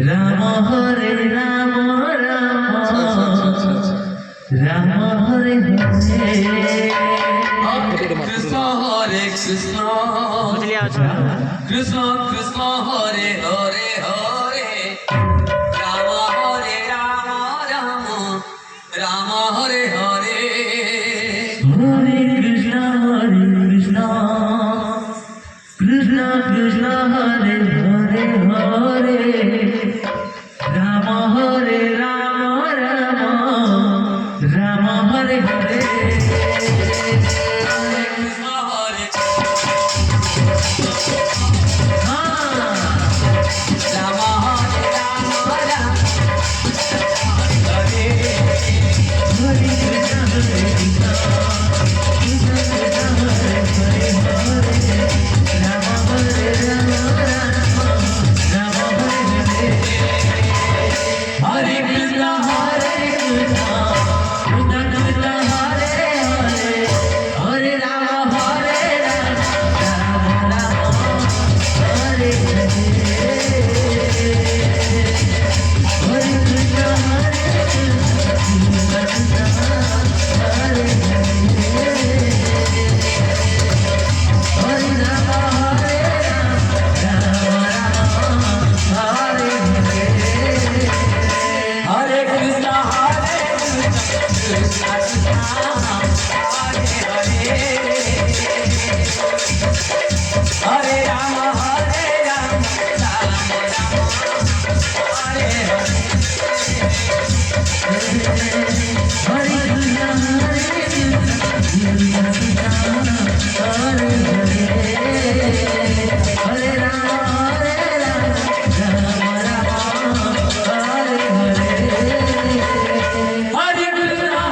Ram Hare Ram Ram Ram Hare Hare Krishna Hare Krishna Krishna Krishna Hare Hare Hare Ram Hare Ram Ram Ram Hare Hare Hare Krishna Krishna Krishna Hare Hare Hare Ram Hare Ram Ram Ram Hare Hare Krishna Hare Ram Hare Ram Ram Hare Hare Krishna Hare Krishna Krishna Krishna Hare Hare Hare Ram Hare Ram Ram Ram Hare Hare Hare Krishna Hare Krishna Krishna Krishna Hare Hare Hare Ram Hare Ram Ram Ram Hare Hare Hare Krishna Hare Krishna Krishna Krishna Hare Hare Hare Ram Hare Ram Ram Ram Hare Hare Hare Krishna Krishna Krishna Hare Hare Hare Ram Ram Ram Hare Hare Hare Krishna Krishna Krishna Hare Hare Hare Ram Ram Ram Hare Hare Hare Krishna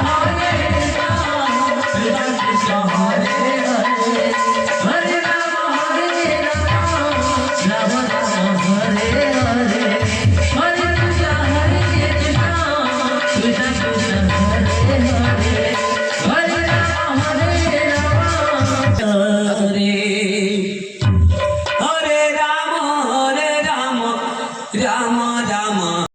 Krishna Hare Hare Hare Ram Ram Ram Hare Hare Hare Krishna Krishna Krishna Hare Hare Hare Ram Hare Hare Ram Ram Ram